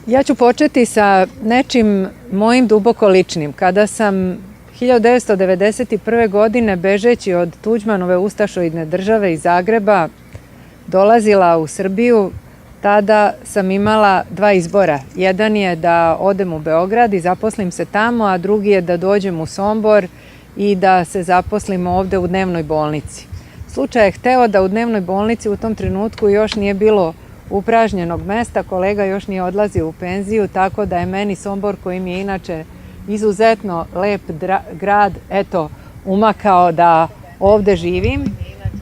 Ja ću početi sa nečim mojim duboko ličnim. Kada sam 1991. godine, bežeći od Tuđmanove ustašoidne države iz Zagreba, dolazila u Srbiju, tada sam imala dva izbora. Jedan je da odem u Beograd i zaposlim se tamo, a drugi je da dođem u Sombor i da se zaposlim ovde u dnevnoj bolnici. Slučaj je hteo da u dnevnoj bolnici u tom trenutku još nije bilo upražnjenog mesta, kolega još nije odlazio u penziju, tako da je meni Sombor, koji mi je inače izuzetno lep grad, eto, umakao da ovde živim,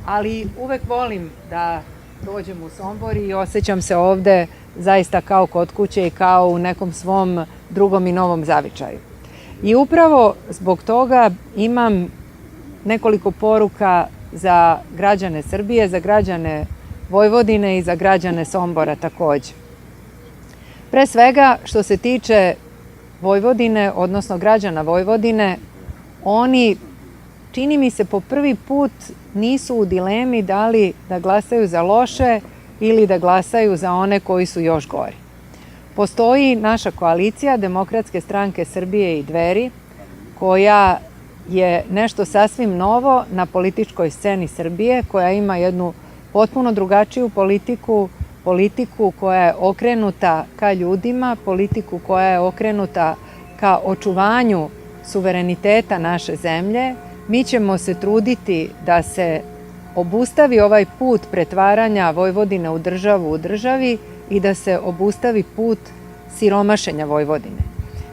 ali uvek volim da dođem u Sombor i osjećam se ovde zaista kao kod kuće i kao u nekom svom drugom i novom zavičaju. I upravo zbog toga imam nekoliko poruka za građane Srbije, za građane Vojvodine i za građane Sombora takođe. Pre svega, što se tiče Vojvodine, odnosno građana Vojvodine, oni, čini mi se, po prvi put nisu u dilemi da li da glasaju za loše ili da glasaju za one koji su još gori. Postoji naša koalicija Demokratske stranke Srbije i Dveri, koja je nešto sasvim novo na političkoj sceni Srbije, koja ima jednu potpuno drugačiju politiku koja je okrenuta ka ljudima, politiku koja je okrenuta ka očuvanju suvereniteta naše zemlje. Mi ćemo se truditi da se obustavi ovaj put pretvaranja Vojvodine u državi i da se obustavi put siromašenja Vojvodine.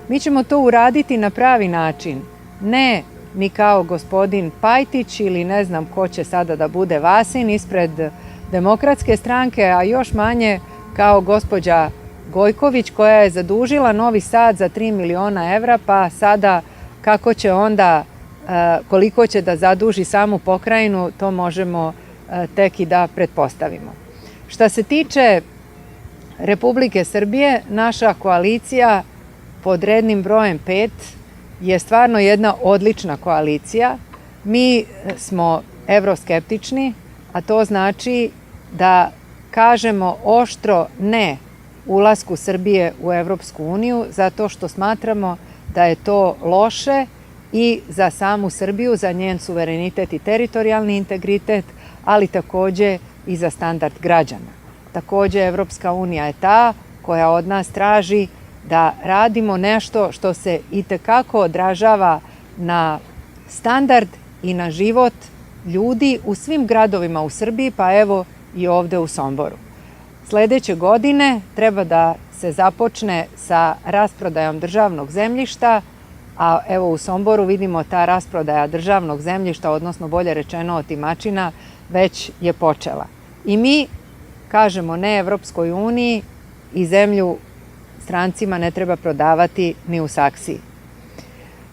Mi ćemo to uraditi na pravi način, ne ni kao gospodin Pajtić ili ne znam ko će sada da bude Vasin ispred Demokratske stranke, a još manje kao gospođa Gojković, koja je zadužila Novi Sad za 3 miliona evra, pa sada kako će onda, koliko će da zaduži samu pokrajinu, to možemo tek i da pretpostavimo. Šta se tiče Republike Srbije, naša koalicija pod rednim brojem 5 je stvarno jedna odlična koalicija. Mi smo evroskeptični, a to znači da kažemo oštro ne ulasku Srbije u Evropsku uniju, zato što smatramo da je to loše i za samu Srbiju, za njen suverenitet i teritorijalni integritet, ali takođe i za standard građana. Takođe, Evropska unija je ta koja od nas traži da radimo nešto što se itekako odražava na standard i na život ljudi u svim gradovima u Srbiji, pa evo i ovde u Somboru. Sledeće godine treba da se započne sa rasprodajom državnog zemljišta, a evo u Somboru vidimo ta rasprodaja državnog zemljišta, odnosno bolje rečeno otimačina, već je počela. I mi kažemo ne Evropskoj uniji i zemlju strancima ne treba prodavati ni u Saksiji.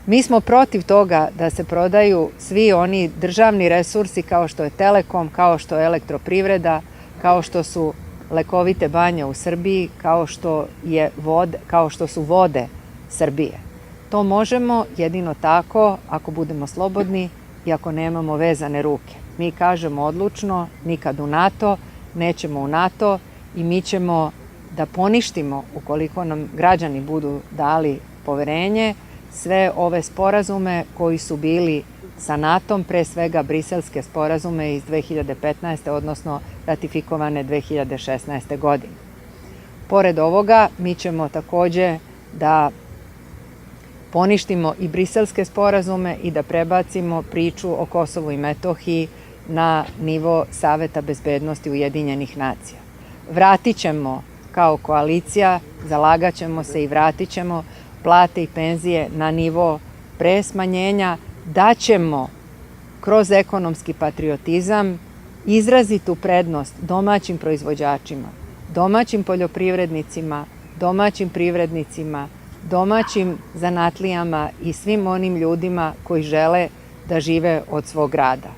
Mi smo protiv toga da se prodaju svi oni državni resursi kao što je Telekom, kao što je Elektroprivreda, kao što su lekovite banje u Srbiji, kao što su vode Srbije. To možemo jedino tako ako budemo slobodni i ako nemamo vezane ruke. Mi kažemo odlučno nikad u NATO, nećemo u NATO i mi ćemo da poništimo, ukoliko nam građani budu dali poverenje, sve ove sporazume koji su bili sa NATO-om, pre svega briselske sporazume iz 2015. odnosno ratifikovane 2016. godine. Pored ovoga, mi ćemo takođe da poništimo i briselske sporazume i da prebacimo priču o Kosovu i Metohiji na nivo Saveta bezbednosti Ujedinjenih nacija. Vratit ćemo kao koalicija, zalagat ćemo se i vratit ćemo plate i penzije na nivo pre smanjenja, daćemo kroz ekonomski patriotizam izrazitu prednost domaćim proizvođačima, domaćim poljoprivrednicima, domaćim privrednicima, domaćim zanatlijama i svim onim ljudima koji žele da žive od svog rada.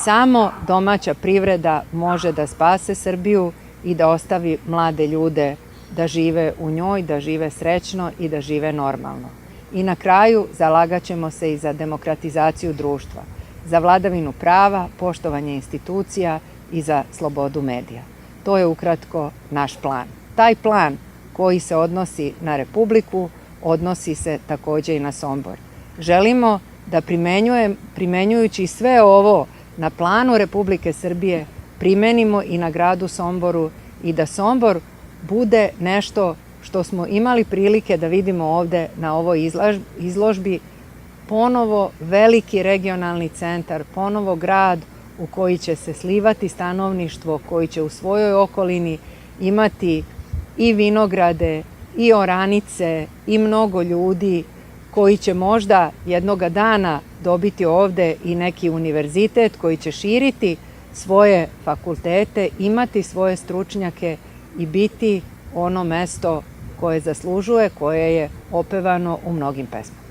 Samo domaća privreda može da spase Srbiju i da ostavi mlade ljude da žive u njoj, da žive srećno i da žive normalno. I na kraju zalagat ćemo se i za demokratizaciju društva, za vladavinu prava, poštovanje institucija i za slobodu medija. To je ukratko naš plan. Taj plan koji se odnosi na Republiku, odnosi se takođe i na Sombor. Želimo da primenjujući sve ovo na planu Republike Srbije primenimo i na gradu Somboru i da Sombor bude nešto što smo imali prilike da vidimo ovde na ovoj izložbi, ponovo veliki regionalni centar, ponovo grad u koji će se slivati stanovništvo, koji će u svojoj okolini imati i vinograde, i oranice, i mnogo ljudi koji će možda jednoga dana dobiti ovde i neki univerzitet koji će širiti svoje fakultete, imati svoje stručnjake i biti ono mesto koje zaslužuje, koje je opevano u mnogim pesmama.